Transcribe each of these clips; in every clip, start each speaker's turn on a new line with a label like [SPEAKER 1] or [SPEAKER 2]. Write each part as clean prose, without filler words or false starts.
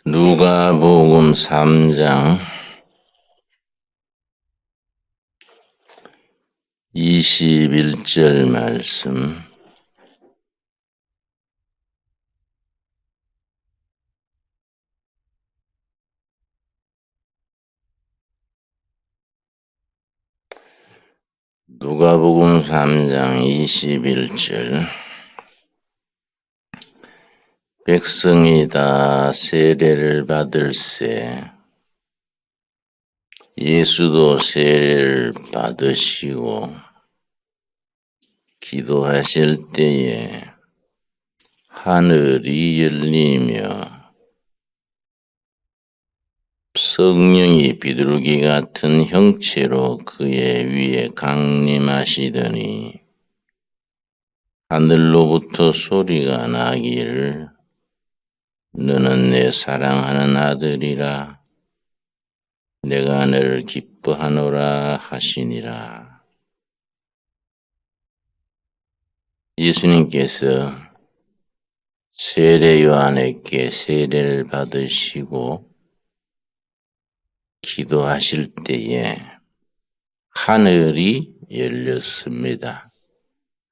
[SPEAKER 1] 누가복음 3장 21절 말씀. 누가복음 3장 21절. 백성이 다 세례를 받을세 예수도 세례를 받으시고 기도하실 때에 하늘이 열리며 성령이 비둘기 같은 형체로 그의 위에 강림하시더니 하늘로부터 소리가 나기를 너는 내 사랑하는 아들이라 내가 너를 기뻐하노라 하시니라. 예수님께서 세례 요한에게 세례를 받으시고 기도하실 때에 하늘이 열렸습니다.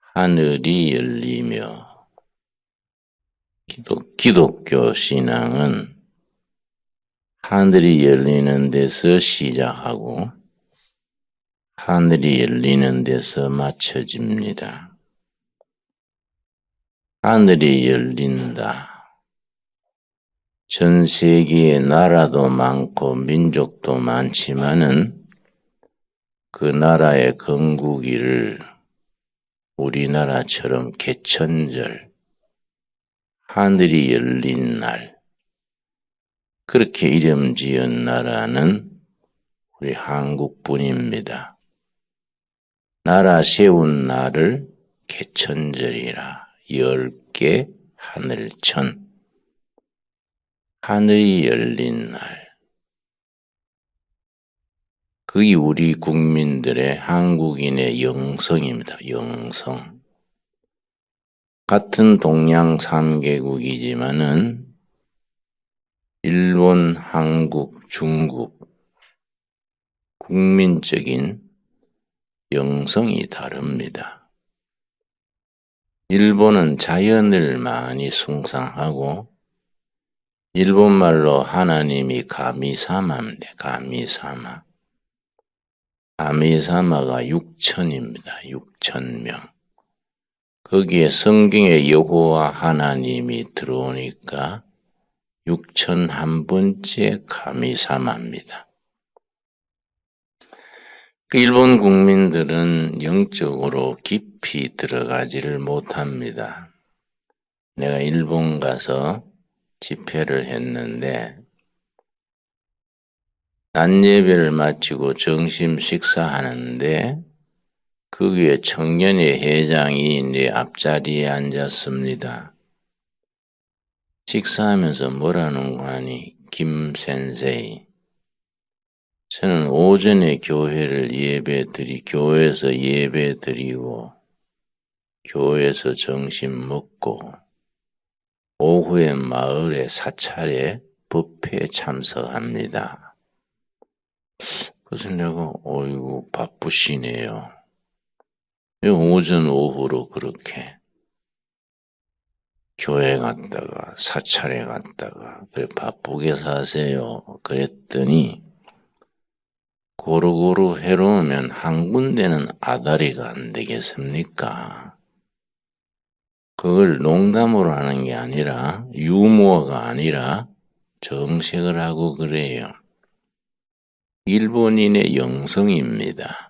[SPEAKER 1] 하늘이 열리며 기독교 신앙은 하늘이 열리는 데서 시작하고 하늘이 열리는 데서 마쳐집니다. 하늘이 열린다. 전 세계에 나라도 많고 민족도 많지만은 그 나라의 건국일을 우리나라처럼 개천절, 하늘이 열린 날, 그렇게 이름 지은 나라는 우리 한국뿐입니다. 나라 세운 날을 개천절이라 10개 하늘천, 하늘이 열린 날. 그게 우리 국민들의 한국인의 영성입니다. 영성. 같은 동양 3개국이지만은 일본, 한국, 중국 국민적인 영성이 다릅니다. 일본은 자연을 많이 숭상하고 일본말로 하나님이 가미사마입니다. 가미사마. 가미사마가 6천입니다. 6천명. 거기에 성경에 여호와 하나님이 들어오니까 6,001번째 가미사마입니다. 일본 국민들은 영적으로 깊이 들어가지를 못합니다. 내가 일본 가서 집회를 했는데 낮 예배를 마치고 점심 식사하는데 거기에 청년회 회장이 내 앞자리에 앉았습니다. 식사하면서 뭐라는 거 하니 김 센세이. 저는 오전에 교회에서 예배 드리고 교회에서 점심 먹고 오후에 마을에 사찰에 뷔페에 참석합니다. 그래서 내가 어이구 바쁘시네요. 오전 오후로 그렇게 교회 갔다가 사찰에 갔다가 그래 바쁘게 사세요. 그랬더니 고루고루 해놓으면 한 군데는 아다리가 안 되겠습니까? 그걸 농담으로 하는 게 아니라 유머가 아니라 정색을 하고 그래요. 일본인의 영성입니다.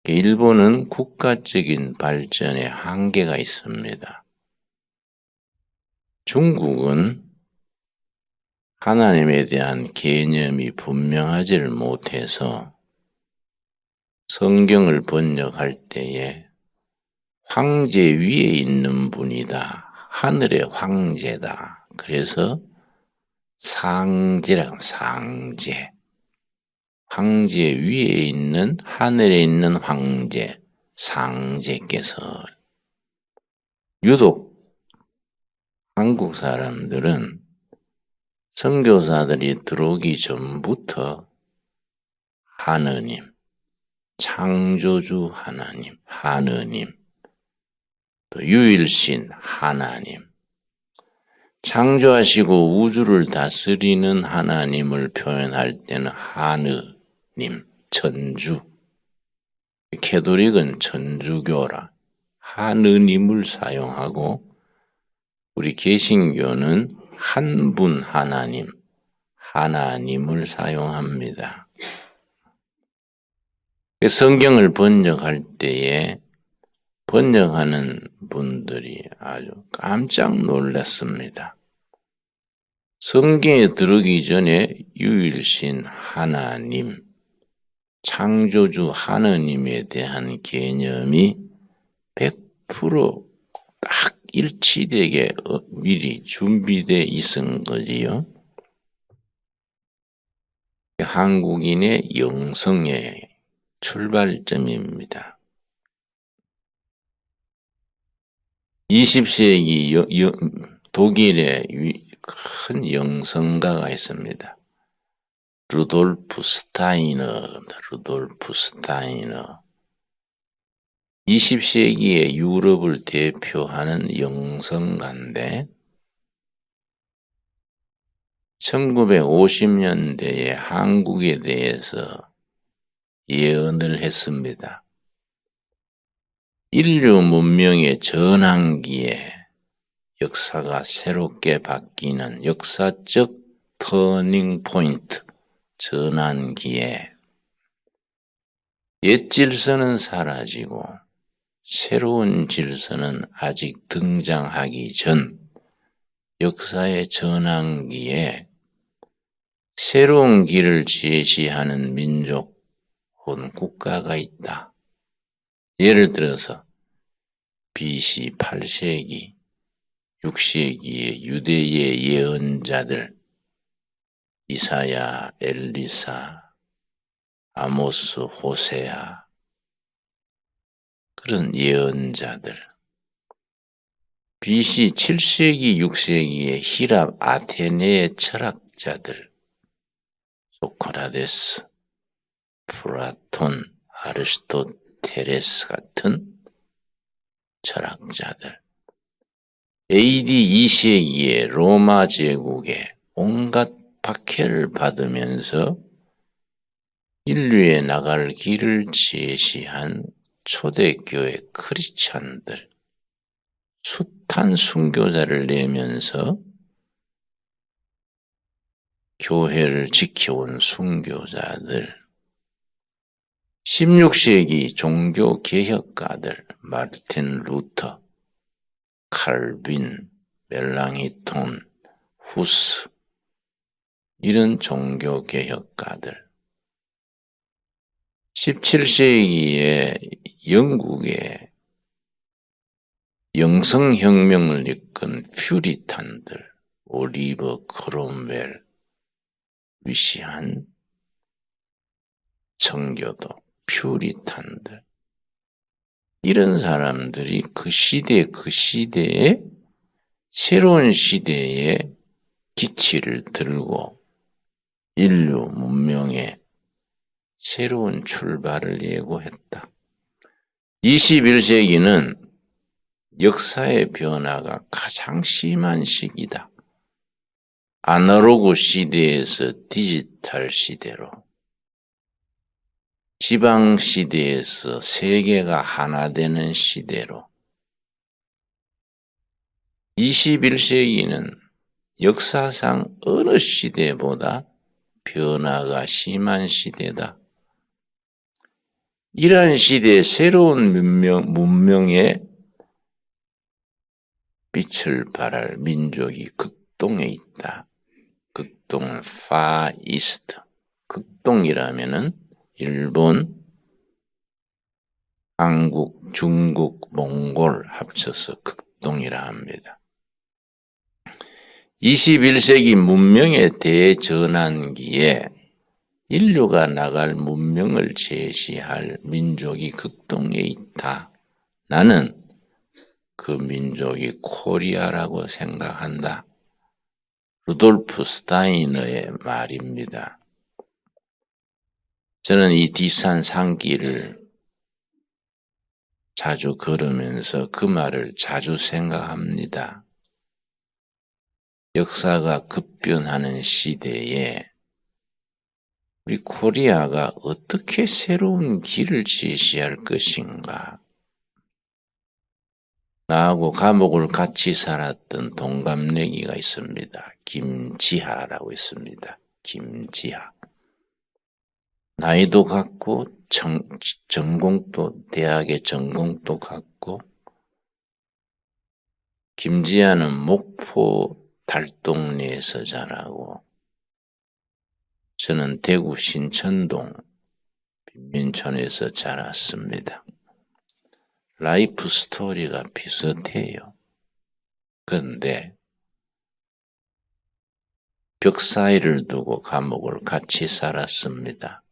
[SPEAKER 1] 일본은 국가적인 발전에 한계가 있습니다. 중국은 하나님에 대한 개념이 분명하지를 못해서 성경을 번역할 때에 황제 위에 있는 분이다. 하늘의 황제다. 그래서 상제라고 상제. 황제 위에 있는 하늘에 있는 황제, 상제께서 유독 한국 사람들은 선교사들이 들어오기 전부터 하느님, 창조주 하느님, 또 유일신 하나님, 창조하시고 우주를 다스리는 하나님을 표현할 때는 하느님, 천주. 캐톨릭은 천주교라 하느님을 사용하고, 우리 개신교는 한 분 하나님을 사용합니다. 성경을 번역할 때에 번역하는 분들이 아주 깜짝 놀랐습니다. 성경에 들어오기 전에 유일신 하나님, 창조주 하느님에 대한 개념이 100% 딱 일치되게 미리 준비되어 있은 거지요. 한국인의 영성의 출발점입니다. 20세기 독일의 큰 영성가가 있습니다. 루돌프 스타이너. 20세기의 유럽을 대표하는 영성가인데 1950년대에 한국에 대해서 예언을 했습니다. 인류 문명의 전환기에 역사가 새롭게 바뀌는 역사적 터닝 포인트, 전환기에 옛 질서는 사라지고 새로운 질서는 아직 등장하기 전 역사의 전환기에 새로운 길을 제시하는 민족 혹은 국가가 있다. 예를 들어서 BC 8세기, 6세기의 유대의 예언자들, 이사야, 엘리사, 아모스, 호세아, 그런 예언자들, BC 7세기, 6세기의 히랍, 아테네의 철학자들, 소크라테스, 플라톤, 아리스토텔레스 같은 철학자들, AD 2세기의 로마 제국의 온갖 박해를 받으면서 인류에 나갈 길을 제시한 초대교회 크리스찬들, 숱한 순교자를 내면서 교회를 지켜온 순교자들, 16세기 종교 개혁가들, 마르틴 루터, 칼빈, 멜랑히톤, 후스, 이런 종교 개혁가들, 17세기에 영국의 영성혁명을 이끈 퓨리탄들, 올리버 크롬웰, 위시한 청교도, 퓨리탄들, 이런 사람들이 그 시대에 새로운 시대에 기치를 들고 인류 문명의 새로운 출발을 예고했다. 21세기는 역사의 변화가 가장 심한 시기다. 아날로그 시대에서 디지털 시대로, 지방 시대에서 세계가 하나 되는 시대로, 21세기는 역사상 어느 시대보다 변화가 심한 시대다. 이러한 시대에 새로운 문명의 빛을 발할 민족이 극동에 있다. 극동, far east. 극동이라면은 일본, 한국, 중국, 몽골 합쳐서 극동이라 합니다. 21세기 문명의 대전환기에 인류가 나갈 문명을 제시할 민족이 극동에 있다. 나는 그 민족이 코리아라고 생각한다. 루돌프 스타이너의 말입니다. 저는 이 뒷산 산길을 자주 걸으면서 그 말을 자주 생각합니다. 역사가 급변하는 시대에 우리 코리아가 어떻게 새로운 길을 제시할 것인가. 나하고 감옥을 같이 살았던 동갑내기가 있습니다. 김지하라고 있습니다. 김지하. 나이도 같고 전공도 대학의 전공도 같고 김지하는 목포 달동네에서 자라고 저는 대구 신천동 빈민촌에서 자랐습니다. 라이프 스토리가 비슷해요. 그런데 벽 사이를 두고 감옥을 같이 살았습니다.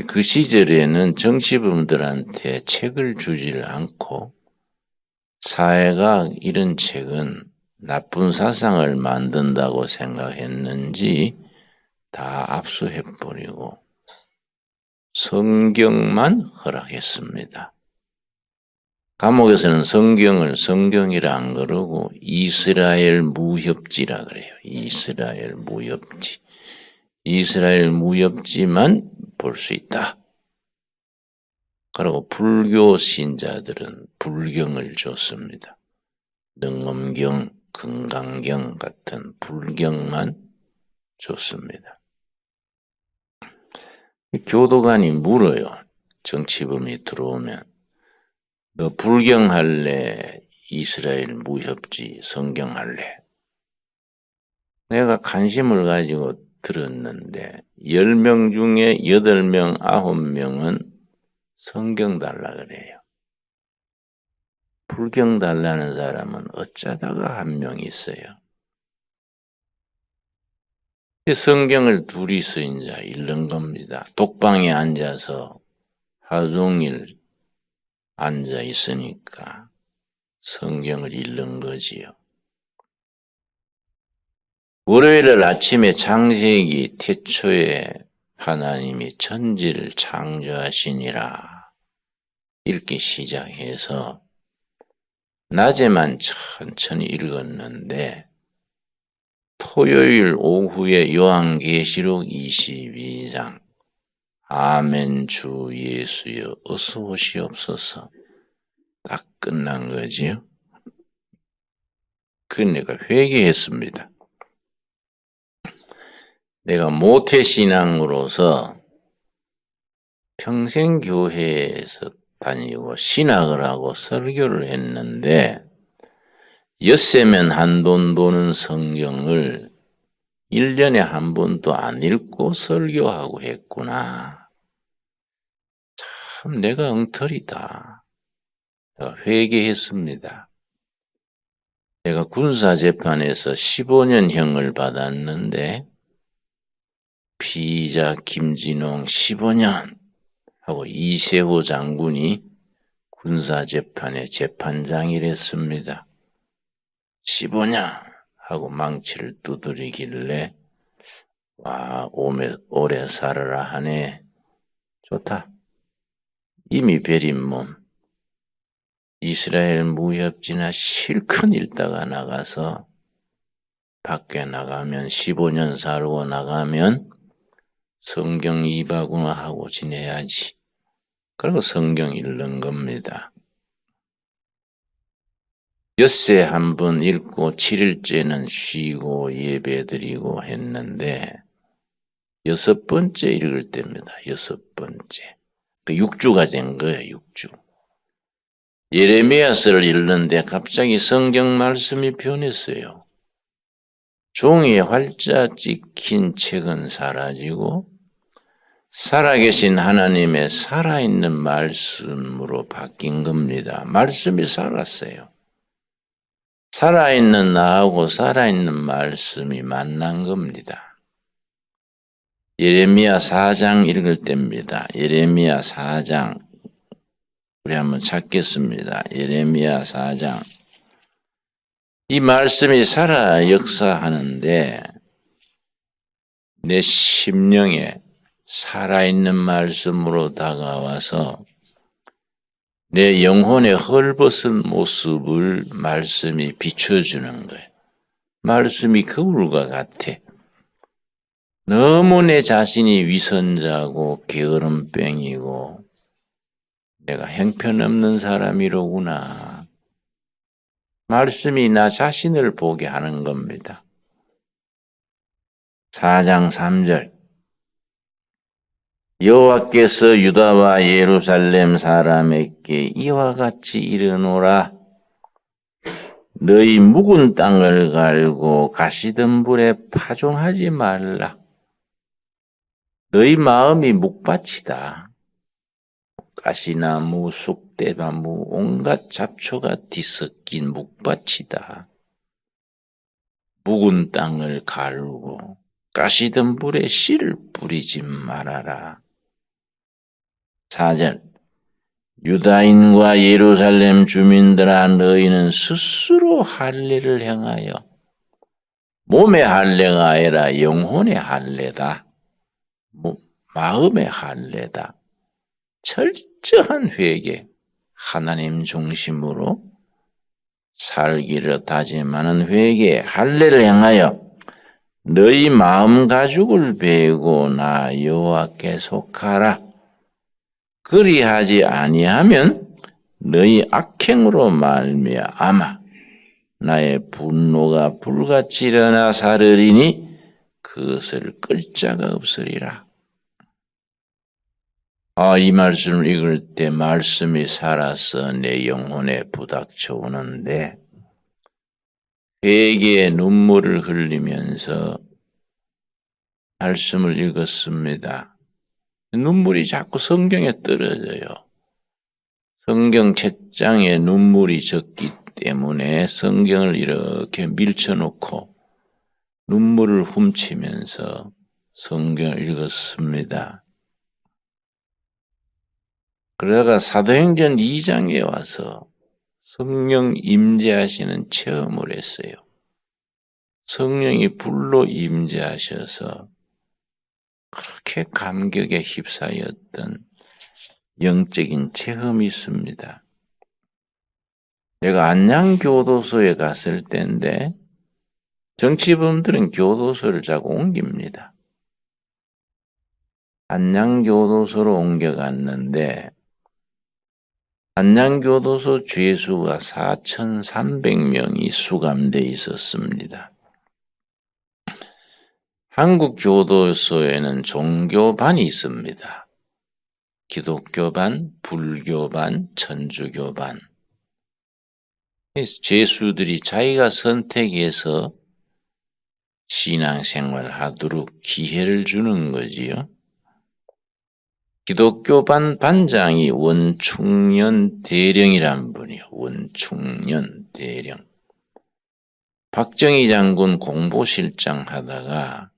[SPEAKER 1] 그 시절에는 정치범들한테 책을 주지를 않고 사회가 이런 책은 나쁜 사상을 만든다고 생각했는지 다 압수해버리고 성경만 허락했습니다. 감옥에서는 성경을 성경이라 안 그러고 이스라엘 무협지라 그래요. 이스라엘 무협지. 이스라엘 무협지만 볼 수 있다. 그리고 불교 신자들은 불경을 줬습니다. 능엄경, 금강경 같은 불경만 줬습니다. 교도관이 물어요. 정치범이 들어오면 너 불경할래? 이스라엘 무협지 성경할래? 내가 관심을 가지고 들었는데 10명 중에 8명, 9명은 성경 달라 그래요. 불경 달라는 사람은 어쩌다가 한 명 있어요. 성경을 둘이서 이제 읽는 겁니다. 독방에 앉아서 하루 종일 앉아 있으니까 성경을 읽는 거지요. 월요일 아침에 창세기 태초에 하나님이 천지를 창조하시니라 읽기 시작해서 낮에만 천천히 읽었는데 토요일 오후에 요한계시록 22장 아멘 주 예수여 어서 오시옵소서 딱 끝난 거지요. 그 내가 회개했습니다. 내가 모태신앙으로서 평생 교회에서 다니고 신학을 하고 설교를 했는데 엿새면 한 돈 도는 성경을 1년에 한 번도 안 읽고 설교하고 했구나. 참 내가 엉터리다. 내가 회개했습니다. 내가 군사재판에서 15년형을 받았는데 피의자 김진홍 15년 하고 이세호 장군이 군사재판의 재판장이랬습니다. 15년 하고 망치를 두드리길래 와 오래 살아라 하네. 좋다. 이미 베린 몸 이스라엘 무협지나 실컷 읽다가 나가서 밖에 나가면 15년 살고 나가면 성경 이바구나 하고 지내야지. 그리고 성경 읽는 겁니다. 엿새 한 번 읽고 7일째는 쉬고 예배드리고 했는데 6번째 읽을 때입니다. 6번째. 6주가 된 거예요. 6주. 예레미야서를 읽는데 갑자기 성경 말씀이 변했어요. 종이에 활자 찍힌 책은 사라지고 살아계신 하나님의 살아있는 말씀으로 바뀐 겁니다. 말씀이 살았어요. 살아있는 나하고 살아있는 말씀이 만난 겁니다. 예레미야 4장 읽을 때입니다. 예레미야 4장 우리 한번 찾겠습니다. 예레미야 4장 이 말씀이 살아 역사하는데 내 심령에 살아있는 말씀으로 다가와서 내 영혼의 헐벗은 모습을 말씀이 비춰주는 거예요. 말씀이 거울과 같아. 너무 내 자신이 위선자고 게으름뱅이고 내가 형편없는 사람이로구나. 말씀이 나 자신을 보게 하는 겁니다. 4장 3절 여호와께서 유다와 예루살렘 사람에게 이와 같이 이르노라. 너희 묵은 땅을 갈고 가시덤불에 파종하지 말라. 너희 마음이 묵밭이다. 가시나무, 쑥대나무, 온갖 잡초가 뒤섞인 묵밭이다. 묵은 땅을 가르고 가시덤불에 씨를 뿌리지 말아라. 4절 유다인과 예루살렘 주민들아 너희는 스스로 할례를 행하여 몸의 할례가 아니라 영혼의 할례다. 마음의 할례다. 철저한 회개, 하나님 중심으로 살기를 다짐하는 회개, 할례를 행하여 너희 마음 가죽을 베고 나 여호와께 속하라. 그리하지 아니하면 너희 악행으로 말미암아 나의 분노가 불같이 일어나 사르리니 그것을 끌 자가 없으리라. 이 말씀을 읽을 때 말씀이 살아서 내 영혼에 부닥쳐 오는데 회개의 눈물을 흘리면서 말씀을 읽었습니다. 눈물이 자꾸 성경에 떨어져요. 성경 책장에 눈물이 젖기 때문에 성경을 이렇게 밀쳐놓고 눈물을 훔치면서 성경을 읽었습니다. 그러다가 사도행전 2장에 와서 성령 임재하시는 체험을 했어요. 성령이 불로 임재하셔서 그렇게 감격에 휩싸였던 영적인 체험이 있습니다. 내가 안양교도소에 갔을 때인데 정치범들은 교도소를 자꾸 옮깁니다. 안양교도소로 옮겨갔는데 안양교도소 죄수가 4,300명이 수감되어 있었습니다. 한국 교도소에는 종교반이 있습니다. 기독교반, 불교반, 천주교반. 죄수들이 자기가 선택해서 신앙생활 하도록 기회를 주는 거지요. 기독교반 반장이 원충년 대령이란 분이요. 원충년 대령. 박정희 장군 공보실장 하다가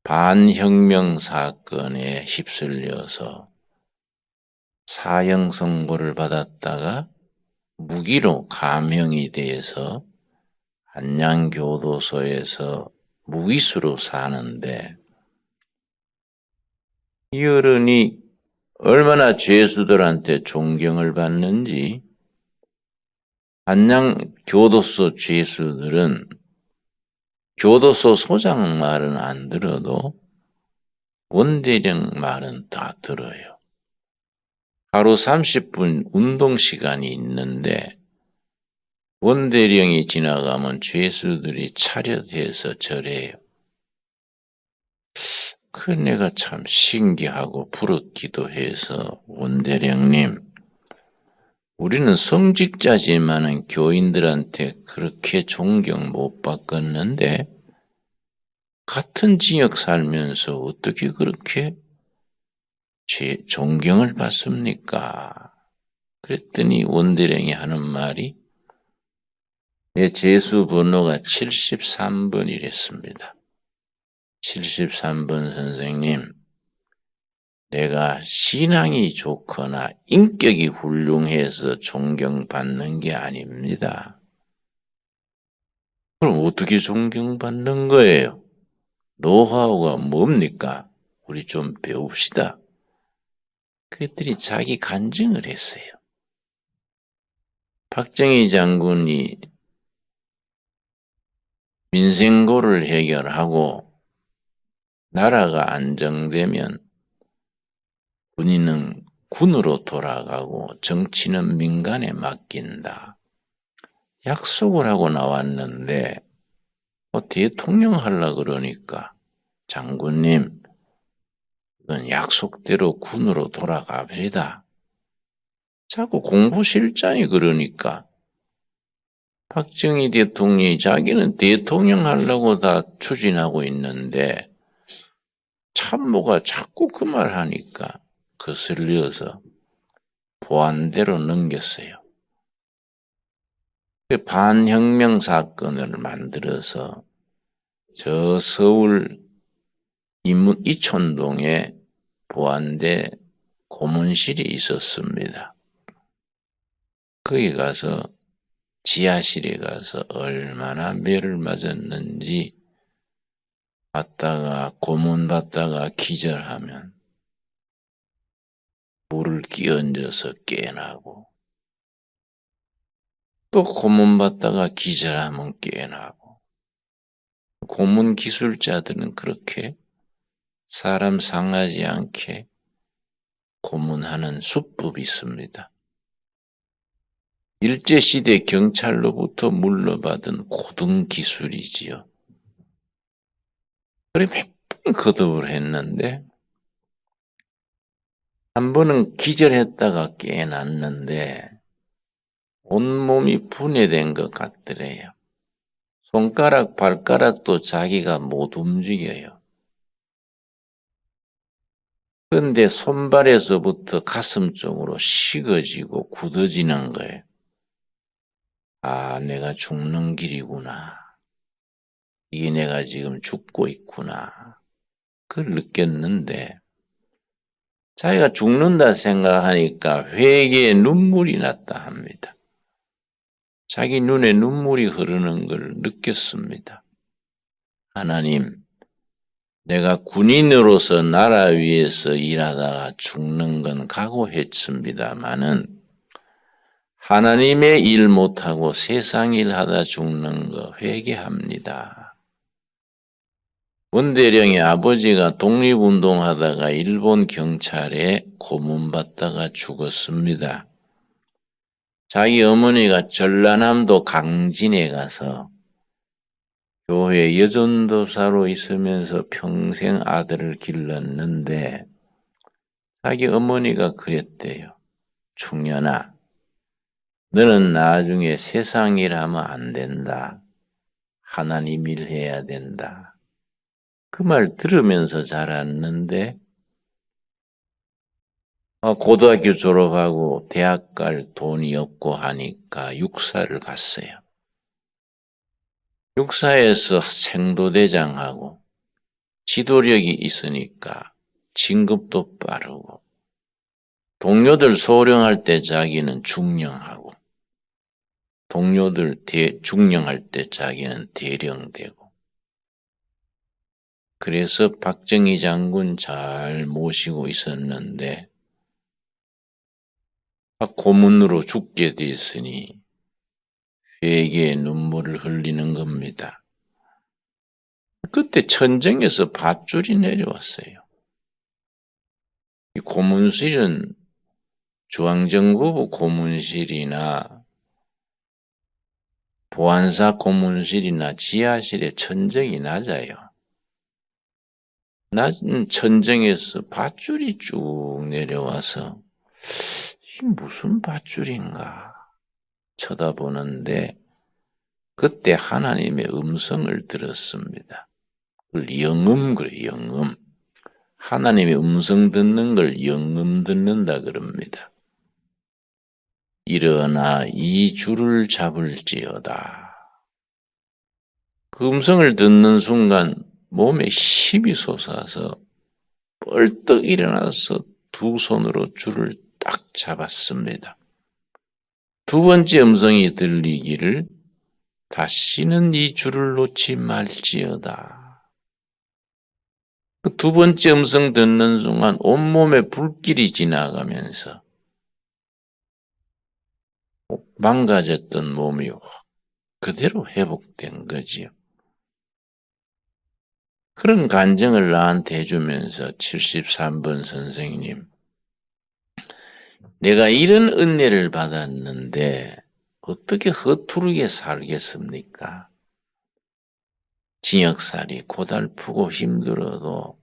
[SPEAKER 1] 반혁명 사건에 휩쓸려서 사형 선고를 받았다가 무기로 감형이 돼서 안양교도소에서 무기수로 사는데 이 어른이 얼마나 죄수들한테 존경을 받는지 안양교도소 죄수들은 교도소 소장 말은 안 들어도 원대령 말은 다 들어요. 하루 30분 운동 시간이 있는데 원대령이 지나가면 죄수들이 차렷해서 절해요. 그 내가 참 신기하고 부럽기도 해서 원대령님, 우리는 성직자지만은 교인들한테 그렇게 존경 못 받겠는데 같은 징역 살면서 어떻게 그렇게 존경을 받습니까? 그랬더니 원대령이 하는 말이 내 죄수 번호가 73번이랬습니다. 73번 선생님, 내가 신앙이 좋거나 인격이 훌륭해서 존경받는 게 아닙니다. 그럼 어떻게 존경받는 거예요? 노하우가 뭡니까? 우리 좀 배웁시다. 그들이 자기 간증을 했어요. 박정희 장군이 민생고를 해결하고 나라가 안정되면 군인은 군으로 돌아가고 정치는 민간에 맡긴다. 약속을 하고 나왔는데 대통령 하려고 그러니까 장군님 이건 약속대로 군으로 돌아갑시다. 자꾸 공보실장이 그러니까 박정희 대통령이 자기는 대통령 하려고 다 추진하고 있는데 참모가 자꾸 그 말 하니까 거슬려서 보안대로 넘겼어요. 반혁명 사건을 만들어서 저 서울 이촌동에 보안대 고문실이 있었습니다. 거기 가서 지하실에 가서 얼마나 매를 맞았는지 받다가 고문받다가 기절하면 물을 끼얹어서 깨나고 또 고문받다가 기절하면 깨나고 고문 기술자들은 그렇게 사람 상하지 않게 고문하는 수법이 있습니다. 일제시대 경찰로부터 물려받은 고등 기술이지요. 그래 몇 번 거듭을 했는데 한 번은 기절했다가 깨어났는데 온몸이 분해된 것 같더래요. 손가락, 발가락도 자기가 못 움직여요. 그런데 손발에서부터 가슴 쪽으로 식어지고 굳어지는 거예요. 아, 내가 죽는 길이구나. 이게 내가 지금 죽고 있구나. 그걸 느꼈는데 자기가 죽는다 생각하니까 회개의 눈물이 났다 합니다. 자기 눈에 눈물이 흐르는 걸 느꼈습니다. 하나님, 내가 군인으로서 나라 위에서 일하다가 죽는 건 각오했습니다마는 하나님의 일 못하고 세상 일 하다 죽는 거 회개합니다. 원대령의 아버지가 독립운동하다가 일본 경찰에 고문받다가 죽었습니다. 자기 어머니가 전라남도 강진에 가서 교회 여전도사로 있으면서 평생 아들을 길렀는데 자기 어머니가 그랬대요. 충년아, 너는 나중에 세상 일 하면 안 된다. 하나님 일 해야 된다. 그 말 들으면서 자랐는데 고등학교 졸업하고 대학 갈 돈이 없고 하니까 육사를 갔어요. 육사에서 생도대장하고 지도력이 있으니까 진급도 빠르고 동료들 소령할 때 자기는 중령하고 동료들 중령할 때 자기는 대령되고 그래서 박정희 장군 잘 모시고 있었는데 고문으로 죽게 됐으니 회개의 눈물을 흘리는 겁니다. 그때 천정에서 밧줄이 내려왔어요. 이 고문실은 중앙정보부 고문실이나 보안사 고문실이나 지하실에 천정이 낮아요. 낮은 천정에서 밧줄이 쭉 내려와서 이게 무슨 밧줄인가 쳐다보는데 그때 하나님의 음성을 들었습니다. 그걸 영음 그래요. 영음. 하나님의 음성 듣는 걸 영음 듣는다 그럽니다. 일어나 이 줄을 잡을지어다. 그 음성을 듣는 순간 몸에 힘이 솟아서 벌떡 일어나서 두 손으로 줄을 딱 잡았습니다. 두 번째 음성이 들리기를 다시는 이 줄을 놓지 말지어다. 그 두 번째 음성 듣는 순간 온몸에 불길이 지나가면서 망가졌던 몸이 그대로 회복된 거지요. 그런 간증을 나한테 해주면서 73번 선생님, 내가 이런 은혜를 받았는데 어떻게 허투루게 살겠습니까? 징역살이 고달프고 힘들어도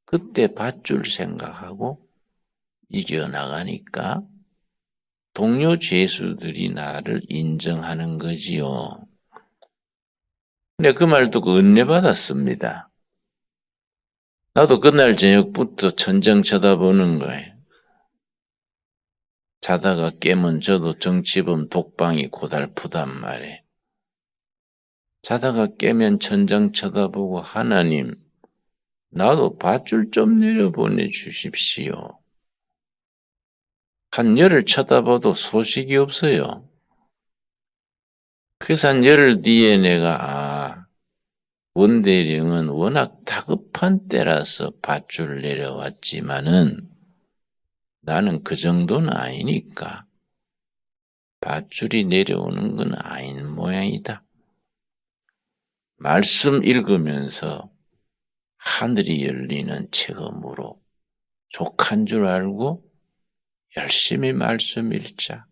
[SPEAKER 1] 그때 밧줄 생각하고 이겨나가니까 동료 죄수들이 나를 인정하는 거지요. 근데 그 말 듣고 은혜 받았습니다. 나도 그날 저녁부터 천정 쳐다보는 거예요. 자다가 깨면 저도 정치범 독방이 고달프단 말이에요. 자다가 깨면 천장 쳐다보고 하나님, 나도 밧줄 좀 내려보내 주십시오. 한 열흘 쳐다봐도 소식이 없어요. 그래서 한 열흘 뒤에 내가 원대령은 워낙 다급한 때라서 밧줄 내려왔지만은 나는 그 정도는 아니니까 밧줄이 내려오는 건 아닌 모양이다. 말씀 읽으면서 하늘이 열리는 체험으로 족한 줄 알고 열심히 말씀 읽자.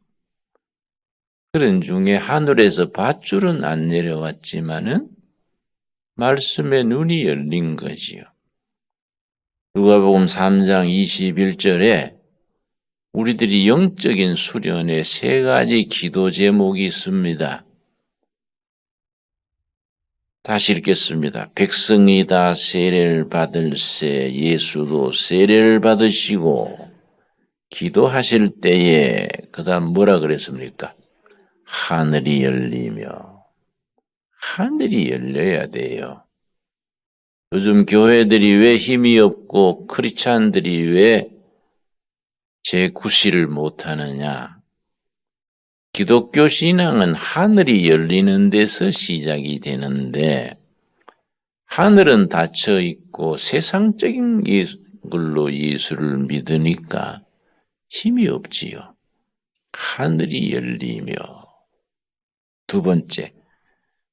[SPEAKER 1] 그런 중에 하늘에서 밧줄은 안 내려왔지만은 말씀에 눈이 열린 거지요. 누가복음 3장 21절에 우리들이 영적인 수련에 3가지 기도 제목이 있습니다. 다시 읽겠습니다. 백성이 다 세례를 받을새 예수도 세례를 받으시고 기도하실 때에 그 다음 뭐라 그랬습니까? 하늘이 열리며 하늘이 열려야 돼요. 요즘 교회들이 왜 힘이 없고 크리스찬들이 왜 재구실을 못하느냐? 기독교 신앙은 하늘이 열리는 데서 시작이 되는데 하늘은 닫혀 있고 세상적인 걸로 예수를 믿으니까 힘이 없지요. 하늘이 열리며 두 번째,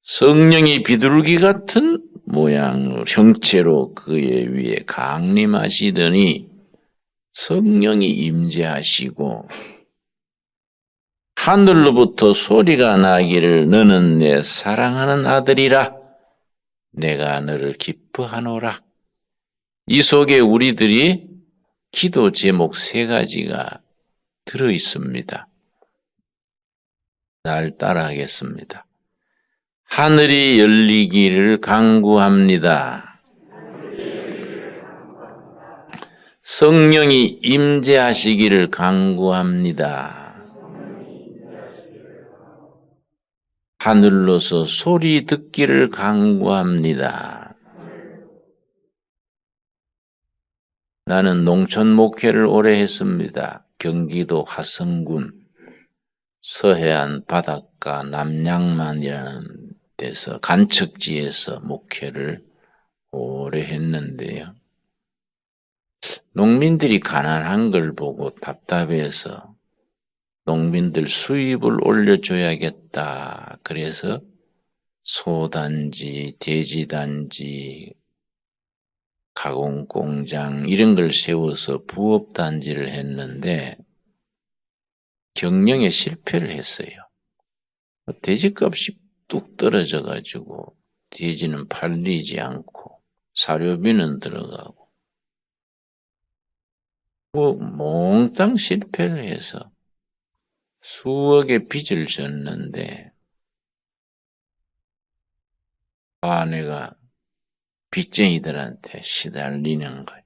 [SPEAKER 1] 성령이 비둘기 같은 모양 형체로 그의 위에 강림하시더니 성령이 임재하시고 하늘로부터 소리가 나기를 너는 내 사랑하는 아들이라 내가 너를 기뻐하노라. 이 속에 우리들이 기도 제목 3가지가 들어있습니다. 날 따라하겠습니다. 하늘이 열리기를 간구합니다. 성령이 임재하시기를 간구합니다. 하늘로서 소리 듣기를 간구합니다. 나는 농촌 목회를 오래 했습니다. 경기도 화성군 서해안 바닷가 남양만이라는 데서 간척지에서 목회를 오래 했는데요. 농민들이 가난한 걸 보고 답답해서 농민들 수입을 올려줘야겠다. 그래서 소단지, 돼지단지, 가공공장 이런 걸 세워서 부업단지를 했는데 경영에 실패를 했어요. 돼지값이 뚝 떨어져가지고 돼지는 팔리지 않고 사료비는 들어가고 몽땅 실패를 해서 수억의 빚을 졌는데 아내가 빚쟁이들한테 시달리는 거예요.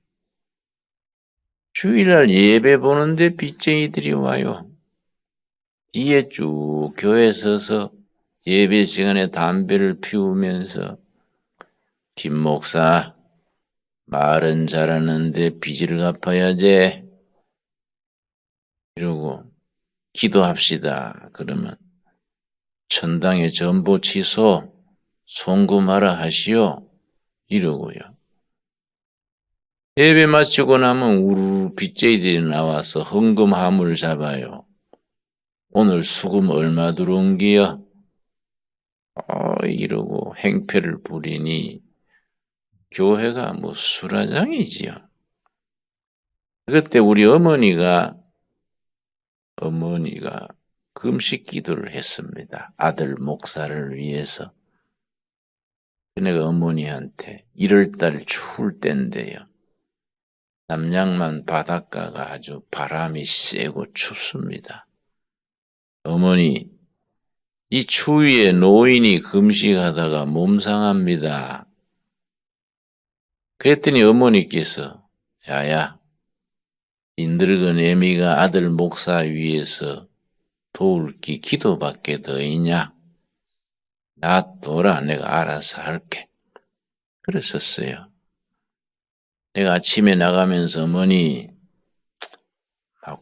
[SPEAKER 1] 주일날 예배 보는데 빚쟁이들이 와요. 뒤에 쭉 교회 서서 예배 시간에 담배를 피우면서 김 목사 말은 잘하는데 빚을 갚아야지 이러고 기도합시다. 그러면 천당의 전보 취소, 송금하라 하시오. 이러고요. 예배 마치고 나면 우르르 빚쟁이들이 나와서 헌금 화물 잡아요. 오늘 수금 얼마 들어온 기야? 이러고 행패를 부리니 교회가 뭐 수라장이지요. 그때 우리 어머니가 금식 기도를 했습니다. 아들 목사를 위해서. 내가 어머니한테 1월달 추울 때인데요. 남양만 바닷가가 아주 바람이 세고 춥습니다. 어머니, 이 추위에 노인이 금식하다가 몸 상합니다. 그랬더니 어머니께서 야야, 이 늙은 애미가 아들 목사 위해서 도울 기 기도밖에 더 있냐? 놔둬라, 내가 알아서 할게. 그랬었어요. 내가 아침에 나가면서 어머니,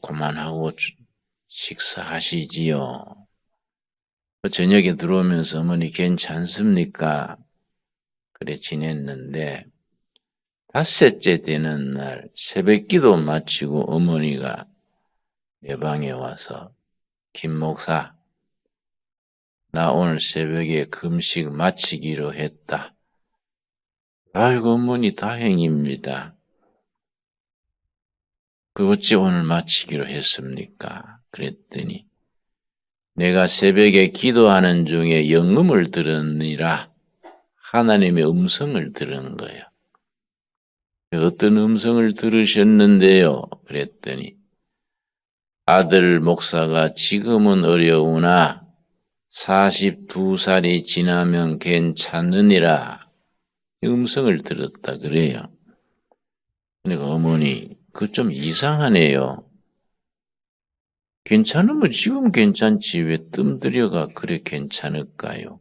[SPEAKER 1] 그만하고 식사하시지요. 저녁에 들어오면서 어머니 괜찮습니까? 그래 지냈는데 5째 되는 날 새벽기도 마치고 어머니가 내 방에 와서 김 목사, 나 오늘 새벽에 금식 마치기로 했다. 아이고 어머니 다행입니다. 어찌 오늘 마치기로 했습니까? 그랬더니 내가 새벽에 기도하는 중에 영음을 들으니라 하나님의 음성을 들은 거예요. 어떤 음성을 들으셨는데요? 그랬더니 아들 목사가 지금은 어려우나 42살이 지나면 괜찮으니라 음성을 들었다 그래요. 그러니까 어머니 그거 좀 이상하네요. 괜찮으면 지금 괜찮지 왜 뜸들여가 그래 괜찮을까요?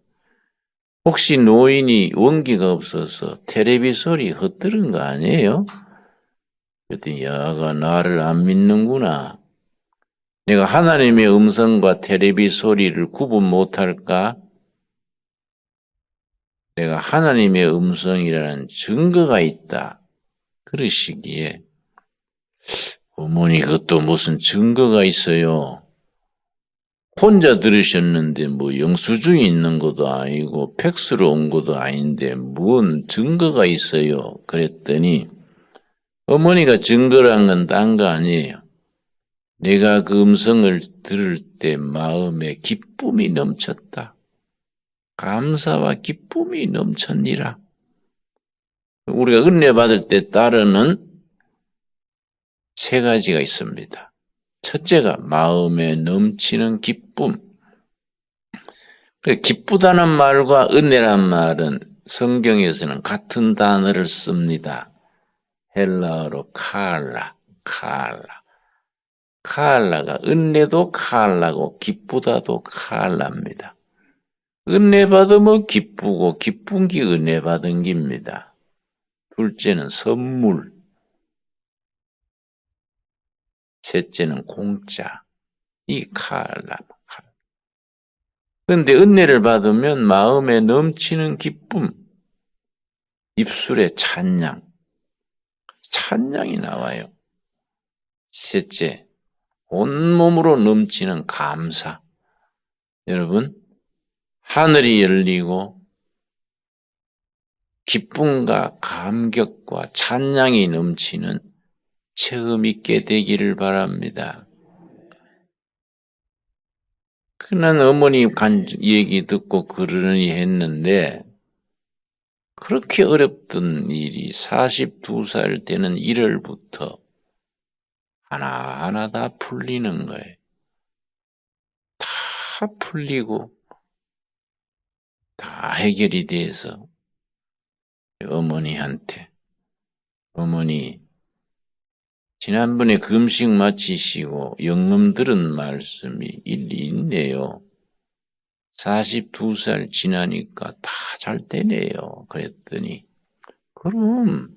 [SPEAKER 1] 혹시 노인이 원기가 없어서 텔레비 소리 헛들은 거 아니에요? 그랬더니 야가 나를 안 믿는구나. 내가 하나님의 음성과 텔레비 소리를 구분 못할까? 내가 하나님의 음성이라는 증거가 있다. 그러시기에 어머니 그것도 무슨 증거가 있어요. 혼자 들으셨는데 뭐 영수증이 있는 것도 아니고 팩스로 온 것도 아닌데 뭔 증거가 있어요. 그랬더니 어머니가 증거란 건 딴 거 아니에요. 내가 그 음성을 들을 때 마음에 기쁨이 넘쳤다. 감사와 기쁨이 넘쳤니라. 우리가 은혜 받을 때 따르는 3가지가 있습니다. 첫째가 마음에 넘치는 기쁨. 기쁘다는 말과 은혜란 말은 성경에서는 같은 단어를 씁니다. 헬라어로 카알라가 은혜도 카알라고 기쁘다도 카알라입니다. 은혜 받으면 기쁘고 기쁜 게 은혜 받은 겁니다. 둘째는 선물. 셋째는 공짜. 이 카알라. 그런데 은혜를 받으면 마음에 넘치는 기쁨, 입술에 찬양이 나와요. 셋째, 온몸으로 넘치는 감사. 여러분, 하늘이 열리고 기쁨과 감격과 찬양이 넘치는 체험 있게 되기를 바랍니다. 난 어머니 얘기 듣고 그러려니 했는데 그렇게 어렵던 일이 42살 되는 1월부터 하나하나 다 풀리는 거예요. 다 풀리고 다 해결이 돼서 어머니한테 어머니 지난번에 금식 마치시고 영음 들은 말씀이 일리 있네요. 42살 지나니까 다 잘 되네요. 그랬더니 그럼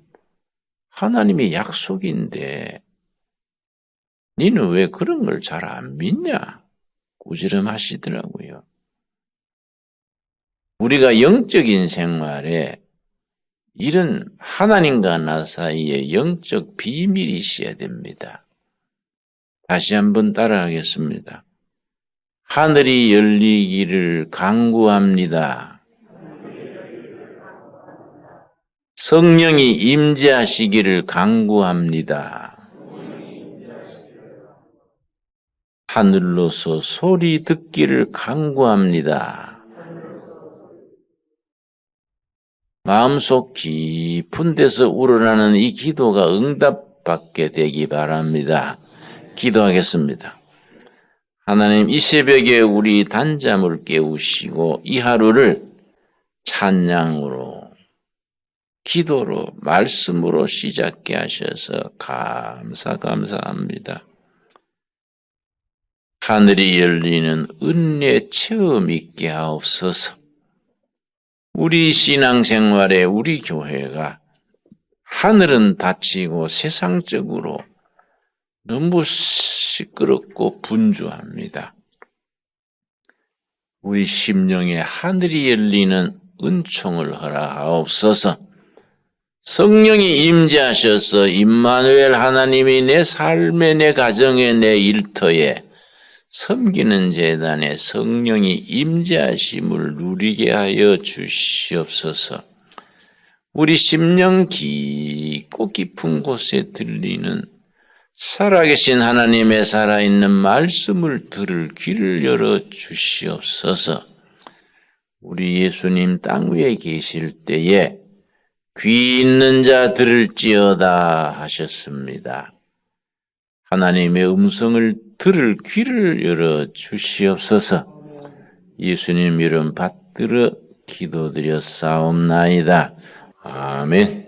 [SPEAKER 1] 하나님의 약속인데 니는 왜 그런 걸 잘 안 믿냐? 꾸지람하시더라고요. 우리가 영적인 생활에 이런 하나님과 나 사이에 영적 비밀이 있어야 됩니다. 다시 한번 따라하겠습니다. 하늘이 열리기를 간구합니다. 성령이 임재하시기를 간구합니다. 하늘로서 소리 듣기를 간구합니다. 마음속 깊은 데서 우러나는 이 기도가 응답받게 되기 바랍니다. 기도하겠습니다. 하나님, 이 새벽에 우리 단잠을 깨우시고 이 하루를 찬양으로, 기도로, 말씀으로 시작게 하셔서 감사합니다. 하늘이 열리는 은혜 체험 있게 하옵소서. 우리 신앙생활에 우리 교회가 하늘은 닫히고 세상적으로 너무 시끄럽고 분주합니다. 우리 심령에 하늘이 열리는 은총을 허락하옵소서. 성령이 임재하셔서 임마누엘 하나님이 내 삶에, 내 가정에, 내 일터에, 섬기는 제단에 성령이 임재하심을 누리게 하여 주시옵소서. 우리 심령 깊고 깊은 곳에 들리는 살아계신 하나님의 살아있는 말씀을 들을 귀를 열어 주시옵소서. 우리 예수님 땅 위에 계실 때에 귀 있는 자 들을지어다 하셨습니다. 하나님의 음성을 들을 귀를 열어 주시옵소서. 예수님 이름 받들어 기도드렸사옵나이다. 아멘.